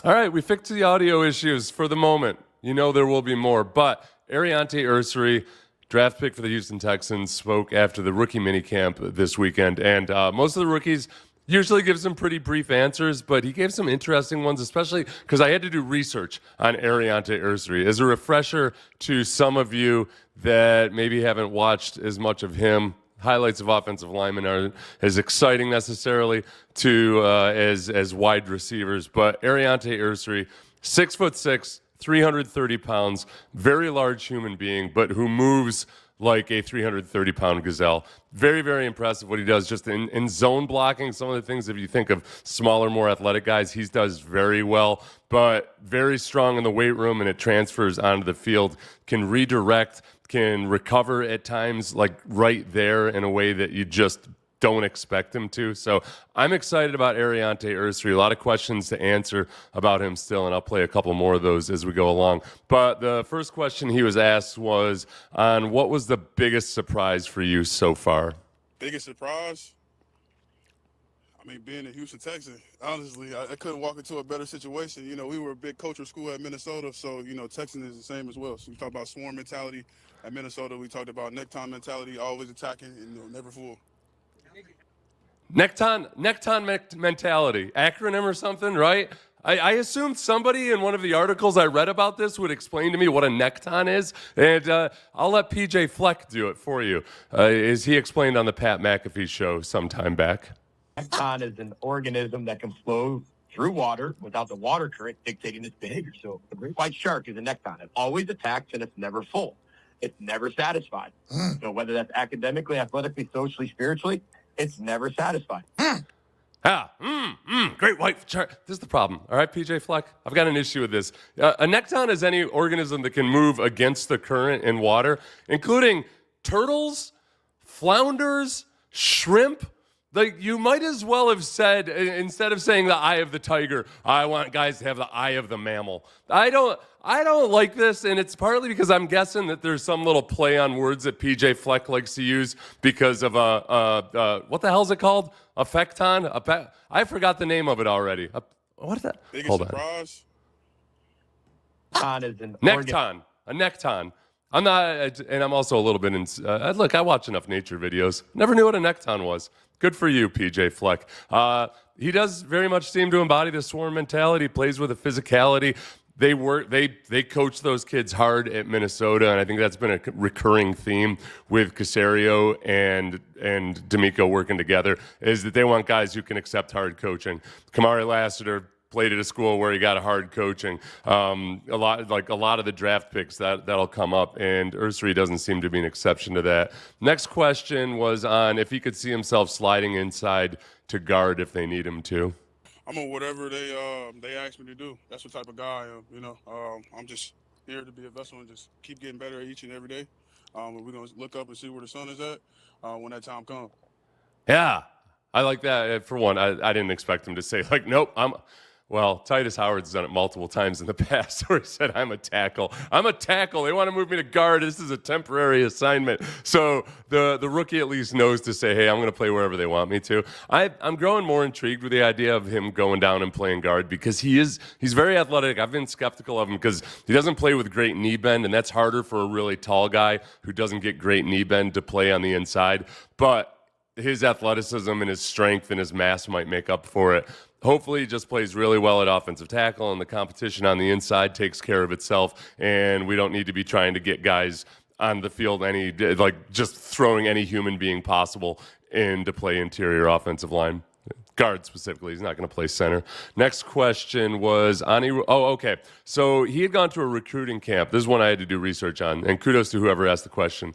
All right, we fixed the audio issues for the moment. You know there will be more, but Aireonte Ersery, draft pick for the Houston Texans, spoke after the rookie minicamp this weekend, and most of the rookies usually give some pretty brief answers, but he gave some interesting ones, especially because I had to do research on Aireonte Ersery. As a refresher to some of you that maybe haven't watched as much of him, highlights of offensive linemen aren't as exciting necessarily to as wide receivers, but Aireonte Ersery, 6'6", 330 pounds, very large human being, but who moves like a 330-pound gazelle. Very, very impressive what he does just in zone blocking. Some of the things, if you think of smaller, more athletic guys, he does very well, but very strong in the weight room, and it transfers onto the field, can redirect, can recover at times, like right there in a way that you just don't expect him to. So I'm excited about Aireonte Ersery. A lot of questions to answer about him still, and I'll play a couple more of those as we go along. But the first question he was asked was on what was the biggest surprise for you so far? Biggest surprise? I mean, being a Houston Texan, honestly, I couldn't walk into a better situation. You know, we were a big culture school at Minnesota, so, you know, Texan is the same as well. So we talk about swarm mentality. At Minnesota, we talked about necktie mentality, always attacking and, you know, never fool. Neckton mentality, acronym or something, right? I assumed somebody in one of the articles I read about this would explain to me what a neckton is, and I'll let PJ Fleck do it for you, as he explained on the Pat McAfee show some time back. Nekton is an organism that can flow through water without the water current dictating its behavior. So the great white shark is a nekton. It always attacks and it's never full. It's never satisfied. So whether that's academically, athletically, socially, spiritually, it's never satisfied. Great white shark. This is the problem. All right, PJ Fleck, I've got an issue with this. A nekton is any organism that can move against the current in water, including turtles, flounders, shrimp. Like, you might as well have said, instead of saying the eye of the tiger, I want guys to have the eye of the mammal. I don't like this, and it's partly because I'm guessing that there's some little play on words that PJ Fleck likes to use because of what the hell's it called? Affecton? I forgot the name of it already. What is that? Biggest Hold on. surprise? Neckton. A neckton. I'm not, and I'm also a little bit in. Look, I watch enough nature videos. Never knew what a neckton was. Good for you, PJ Fleck. He does very much seem to embody the swarm mentality. Plays with a physicality. They coach those kids hard at Minnesota, and I think that's been a recurring theme with Caserio and D'Amico working together. Is that they want guys who can accept hard coaching. Kamari Lassiter played at a school where he got a hard coaching. A lot of the draft picks that'll come up, and Ersery doesn't seem to be an exception to that. Next question was on if he could see himself sliding inside to guard if they need him to. I'm on whatever they ask me to do. That's what type of guy I am. You know, I'm just here to be a vessel and just keep getting better each and every day. We're gonna look up and see where the sun is at when that time comes. Yeah, I like that. For one, I didn't expect him to say like, nope, Well, Titus Howard's done it multiple times in the past where he said, I'm a tackle. I'm a tackle. They want to move me to guard. This is a temporary assignment. So the rookie at least knows to say, hey, I'm going to play wherever they want me to. I'm growing more intrigued with the idea of him going down and playing guard because he's very athletic. I've been skeptical of him because he doesn't play with great knee bend, and that's harder for a really tall guy who doesn't get great knee bend to play on the inside. But his athleticism and his strength and his mass might make up for it. Hopefully he just plays really well at offensive tackle, and the competition on the inside takes care of itself, and we don't need to be trying to get guys on the field just throwing any human being possible in to play interior offensive line. Guard specifically. He's not going to play center. Next question was okay. So he had gone to a recruiting camp. This is one I had to do research on, and kudos to whoever asked the question.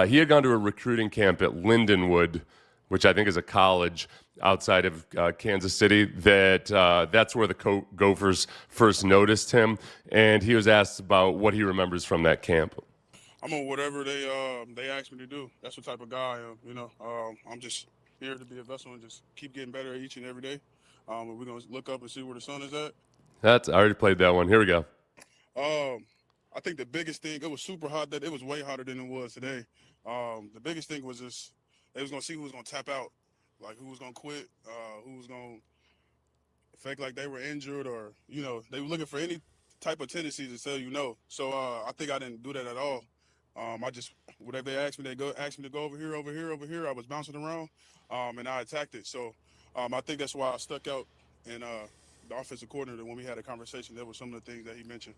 He had gone to a recruiting camp at Lindenwood, which I think is a college outside of Kansas City. That's where the Gophers first noticed him, and he was asked about what he remembers from that camp. I'm on whatever they ask me to do. That's what type of guy I am. You know, I'm just here to be a vessel and just keep getting better each and every day. We're gonna look up and see where the sun is at. I already played that one. Here we go. I think the biggest thing, it was super hot. That it was way hotter than it was today. The biggest thing was just they was gonna see who was gonna tap out, like who was gonna quit, who was gonna fake like they were injured or, they were looking for any type of tendency to tell you no. So I think I didn't do that at all. I just, whatever they asked me, asked me to go over here, over here, over here. I was bouncing around, and I attacked it. So I think that's why I stuck out. And the offensive coordinator, when we had a conversation, there were some of the things that he mentioned.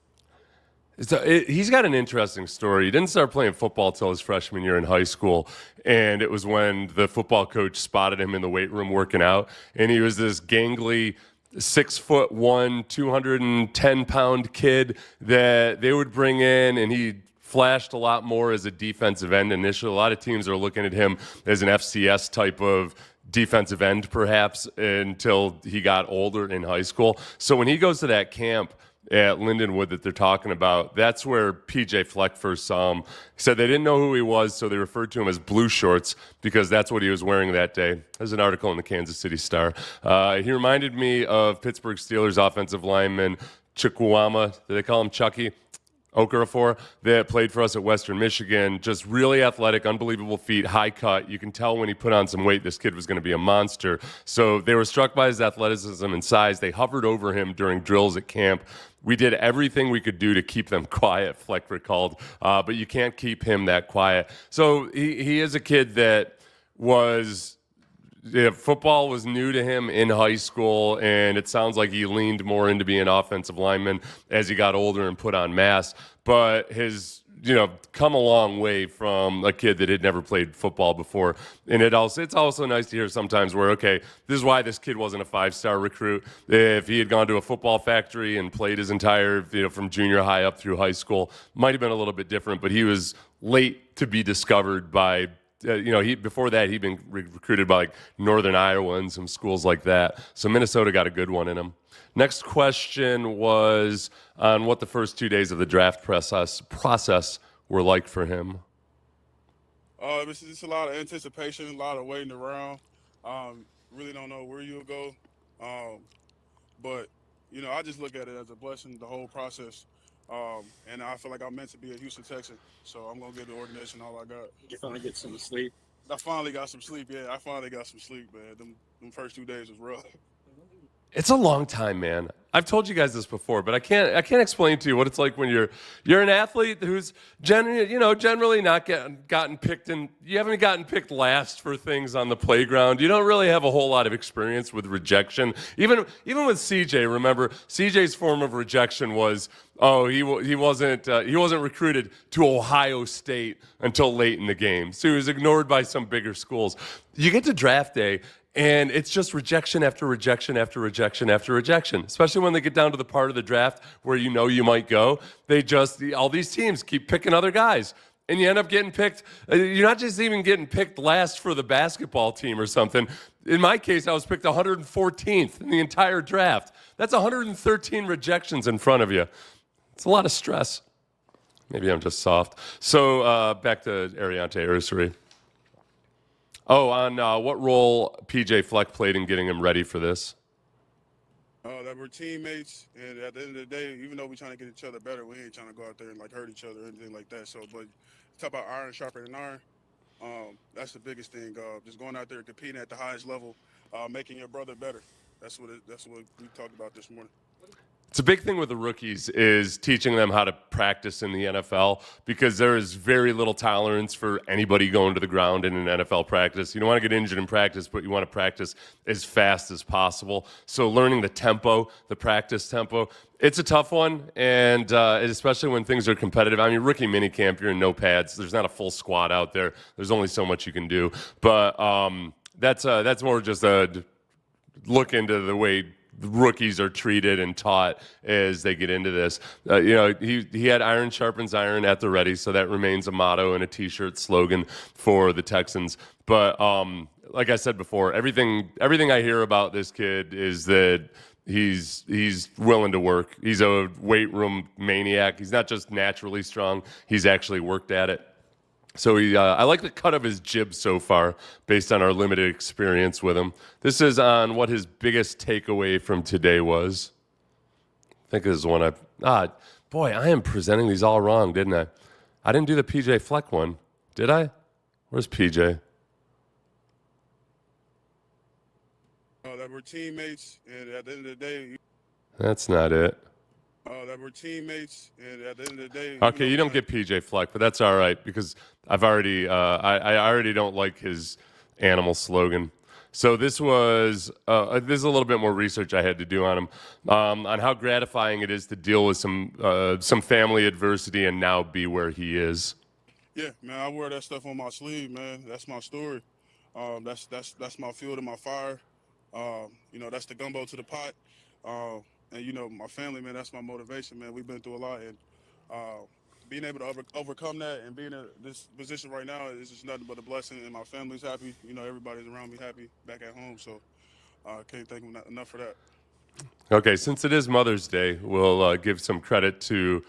He's got an interesting story. He didn't start playing football till his freshman year in high school, and it was when the football coach spotted him in the weight room working out, and he was this gangly 6'1", 210-pound kid that they would bring in, and he flashed a lot more as a defensive end initially. A lot of teams are looking at him as an FCS type of defensive end, perhaps, until he got older in high school. So when he goes to that camp at Lindenwood that they're talking about, that's where PJ Fleck first saw him. He said they didn't know who he was, so they referred to him as Blue Shorts because that's what he was wearing that day. There's an article in the Kansas City Star. He reminded me of Pittsburgh Steelers offensive lineman Chukwuemeka. Did they call him Chucky? Okafor, that played for us at Western Michigan. Just really athletic, unbelievable feet, high cut. You can tell when he put on some weight, this kid was going to be a monster. So they were struck by his athleticism and size. They hovered over him during drills at camp. We did everything we could do to keep them quiet, Fleck recalled, but you can't keep him that quiet. So he is a kid that was... football was new to him in high school, and it sounds like he leaned more into being an offensive lineman as he got older and put on mass. But his, come a long way from a kid that had never played football before. And it's also nice to hear sometimes where, okay, this is why this kid wasn't a 5-star recruit. If he had gone to a football factory and played his entire, from junior high up through high school, might have been a little bit different. But he was late to be discovered by before that, he'd been recruited by Northern Iowa and some schools like that. So Minnesota got a good one in him. Next question was on what the first 2 days of the draft process were like for him. It's just a lot of anticipation, a lot of waiting around. Really don't know where you'll go. But, I just look at it as a blessing, the whole process. And I feel like I'm meant to be a Houston Texan, so I'm going to give the organization all I got. You finally get some sleep? I finally got some sleep, yeah. I finally got some sleep, man. Them first 2 days was rough. It's a long time, man. I've told you guys this before, but I can't explain to you what it's like when you're an athlete who's generally not gotten picked, and you haven't gotten picked last for things on the playground. You don't really have a whole lot of experience with rejection. Even with CJ, remember CJ's form of rejection was, he wasn't recruited to Ohio State until late in the game, so he was ignored by some bigger schools. You get to draft day, and it's just rejection after rejection after rejection after rejection, especially when they get down to the part of the draft where you might go. All these teams keep picking other guys, and you end up getting picked. You're not just even getting picked last for the basketball team or something. In my case, I was picked 114th in the entire draft. That's 113 rejections in front of you. It's a lot of stress. Maybe I'm just soft. So back to Aireonte Ersery. On what role PJ Fleck played in getting him ready for this? That we're teammates, and at the end of the day, even though we're trying to get each other better, we ain't trying to go out there and hurt each other or anything like that. So, but talk about iron sharpening iron. That's the biggest thing. Just going out there competing at the highest level, making your brother better. That's what we talked about this morning. It's a big thing with the rookies is teaching them how to practice in the NFL, because there is very little tolerance for anybody going to the ground in an NFL practice. You don't want to get injured in practice, but you want to practice as fast as possible. So learning the tempo, the practice tempo, it's a tough one, and especially when things are competitive. I mean, rookie minicamp, you're in no pads. There's not a full squad out there. There's only so much you can do. But that's more just a look into the way rookies are treated and taught as they get into this. He had iron sharpens iron at the ready, so that remains a motto and a T-shirt slogan for the Texans. But like I said before, everything I hear about this kid is that he's willing to work. He's a weight room maniac. He's not just naturally strong. He's actually worked at it. So I like the cut of his jib so far, based on our limited experience with him. This is on what his biggest takeaway from today was. I think this is one I am presenting these all wrong, didn't I? I didn't do the PJ Fleck one, did I? Where's PJ? that we're teammates, and at the end of the day, That's not it. that we're teammates, and at the end of the day. Okay, you don't get PJ Fleck, but that's all right because I've already I already don't like his animal slogan. So this was this is a little bit more research I had to do on him, on how gratifying it is to deal with some family adversity and now be where he is. Yeah, man, I wear that stuff on my sleeve, man. That's my story. That's my fuel to my fire. That's the gumbo to the pot. And my family, man, that's my motivation, man. We've been through a lot, and being able to overcome that and being in this position right now is just nothing but a blessing. And my family's happy. Everybody's around me happy back at home. So I can't thank them enough for that. Okay, since it is Mother's Day, we'll give some credit to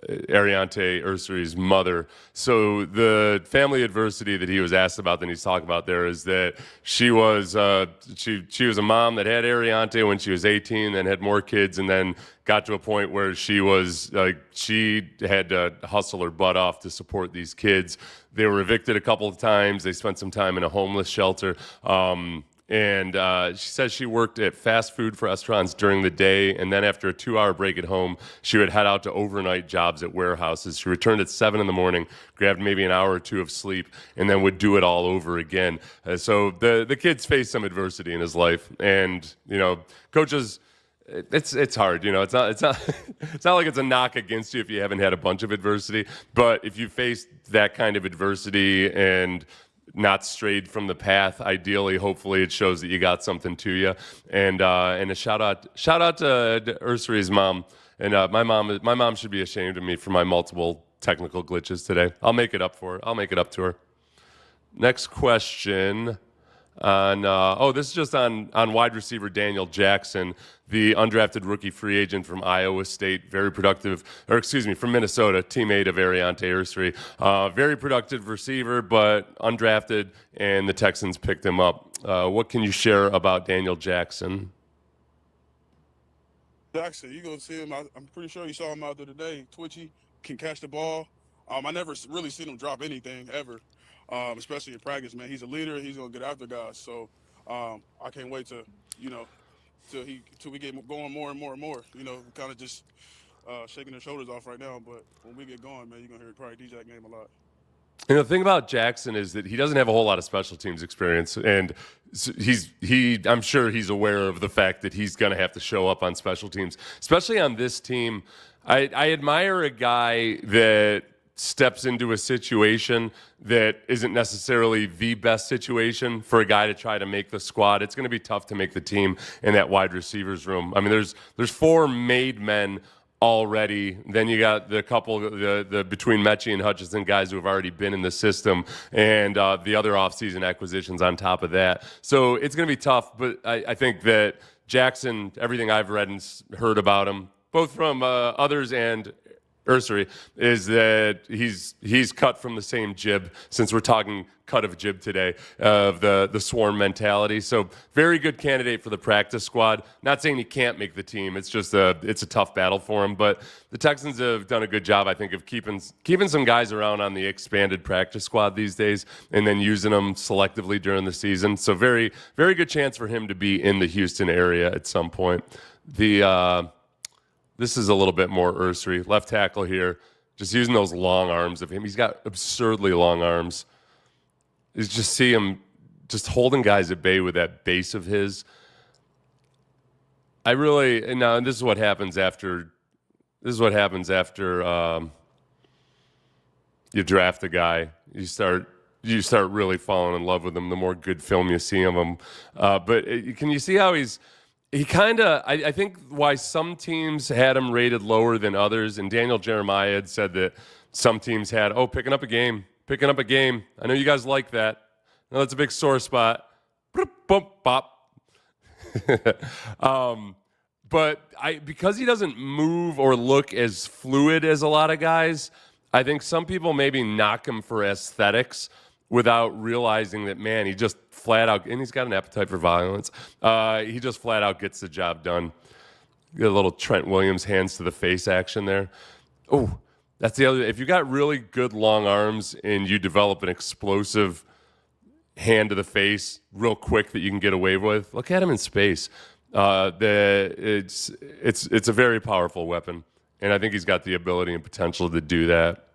Aireonte Ersery's mother. So the family adversity that he was asked about, that he's talking about there, is that she was she was a mom that had Aireonte when she was 18, then had more kids, and then got to a point where she had to hustle her butt off to support these kids. They were evicted a couple of times. They spent some time in a homeless shelter. And she says she worked at fast food restaurants during the day, and then after a 2-hour break at home, she would head out to overnight jobs at warehouses. She returned at 7 in the morning, grabbed maybe an hour or two of sleep, and then would do it all over again. So the kids face some adversity in his life, and coaches. It's hard, it's not it's not like it's a knock against you if you haven't had a bunch of adversity, but if you face that kind of adversity and not strayed from the path, ideally, hopefully it shows that you got something to you. And a shout out to Ersery's mom. And my mom should be ashamed of me for my multiple technical glitches today. I'll make it up for her. I'll make it up to her. Next question. This is just on wide receiver Daniel Jackson, the undrafted rookie free agent from Iowa State, from Minnesota, teammate of Aireonte Ersery. Very productive receiver, but undrafted, and the Texans picked him up. What can you share about Daniel Jackson? Jackson, you gonna see him. I'm pretty sure you saw him out there today. Twitchy, can catch the ball. I never really seen him drop anything ever. Especially in practice, man. He's a leader. He's gonna get after guys. So I can't wait till we get going more and more and more. Kind of just shaking their shoulders off right now. But when we get going, man, you're gonna hear probably DJ that game a lot. And the thing about Jackson is that he doesn't have a whole lot of special teams experience, and I'm sure he's aware of the fact that he's going to have to show up on special teams, especially on this team. I admire a guy that steps into a situation that isn't necessarily the best situation for a guy to try to make the squad. It's going to be tough to make the team in that wide receivers room. I mean, there's 4 made men already. Then you got the couple, the between Mechie and Hutchinson guys who have already been in the system, and the other offseason acquisitions on top of that. So it's going to be tough, but I think that Jackson, everything I've read and heard about him, both from others and Ersery, is that he's cut from the same jib, since we're talking cut of jib today, of the swarm mentality. So very good candidate for the practice squad. Not saying he can't make the team. It's just it's a tough battle for him. But the Texans have done a good job, I think, of keeping some guys around on the expanded practice squad these days, and then using them selectively during the season. So very, very good chance for him to be in the Houston area at some point. This is a little bit more Ersery. Left tackle here, just using those long arms of him. He's got absurdly long arms. You just see him just holding guys at bay with that base of his. And this is what happens after. This is what happens after you draft a guy. You start really falling in love with him the more good film you see of him. Can you see how he kind of, I think why some teams had him rated lower than others, and Daniel Jeremiah had said that some teams had, picking up a game. I know you guys like that. I know that's a big sore spot. Bump, bop. Because he doesn't move or look as fluid as a lot of guys, I think some people maybe knock him for aesthetics without realizing that, man, he just flat out, and he's got an appetite for violence. He just flat out gets the job done. Get a little Trent Williams hands to the face action there. Oh, that's the other. If you got really good long arms and you develop an explosive hand to the face real quick that you can get away with. Look at him in space. It's a very powerful weapon, and I think he's got the ability and potential to do that.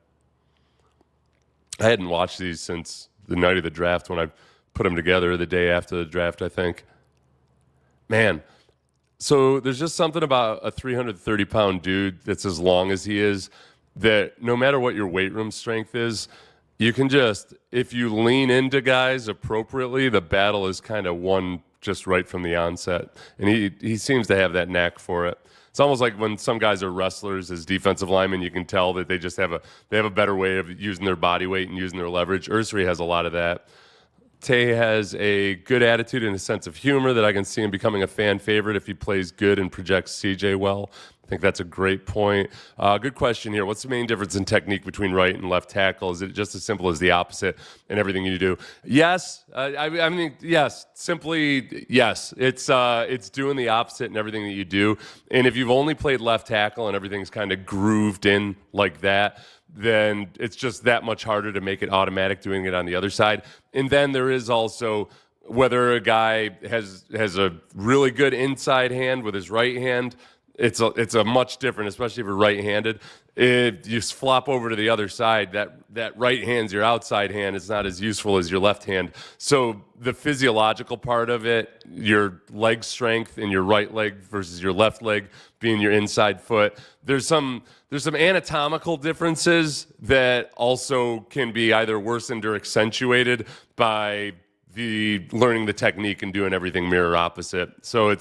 I hadn't watched these since the night of the draft when I put them together, the day after the draft, I think. Man, so there's just something about a 330-pound dude that's as long as he is that no matter what your weight room strength is, you can just, if you lean into guys appropriately, the battle is kind of won just right from the onset. And he seems to have that knack for it. It's almost like when some guys are wrestlers as defensive linemen, you can tell that they just have a better way of using their body weight and using their leverage. Ersery has a lot of that. Tay has a good attitude and a sense of humor that I can see him becoming a fan favorite if he plays good and projects CJ well. I think that's a great point. Good question here. What's the main difference in technique between right and left tackle? Is it just as simple as the opposite in everything you do? Yes. I mean, yes. Simply, yes. It's doing the opposite in everything that you do. And if you've only played left tackle and everything's kind of grooved in like that, then it's just that much harder to make it automatic doing it on the other side. And then there is also whether a guy has a really good inside hand with his right hand. It's a much different, especially if you're right-handed. If you flop over to the other side, that right hand's your outside hand. It's not as useful as your left hand. So the physiological part of it, your leg strength in your right leg versus your left leg being your inside foot, there's some anatomical differences that also can be either worsened or accentuated by the learning the technique and doing everything mirror opposite. So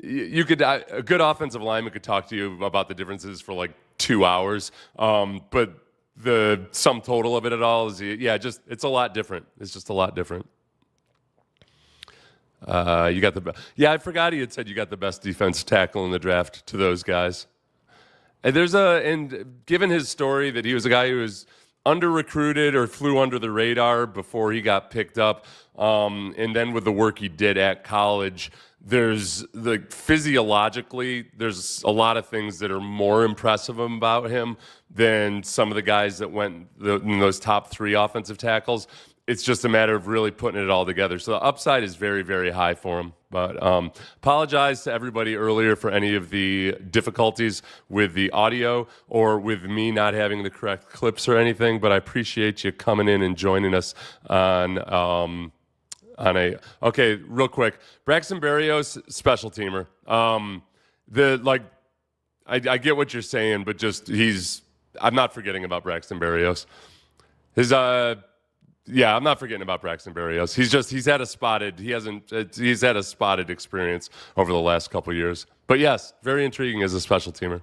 you could a good offensive lineman could talk to you about the differences for like 2 hours, but the sum total of it all is it's a lot different. It's just a lot different. You got I forgot he had said you got the best defense tackle in the draft to those guys. And given his story that he was a guy who was under recruited or flew under the radar before he got picked up, and then with the work he did at college, physiologically, there's a lot of things that are more impressive about him than some of the guys that went in those top 3 offensive tackles. It's just a matter of really putting it all together. So the upside is very, very high for him. But apologize to everybody earlier for any of the difficulties with the audio or with me not having the correct clips or anything. But I appreciate you coming in and joining us on okay, real quick. Braxton Berrios, special teamer. I get what you're saying, but I'm not forgetting about Braxton Berrios. I'm not forgetting about Braxton Berrios. He's had a spotted experience over the last couple of years. But yes, very intriguing as a special teamer.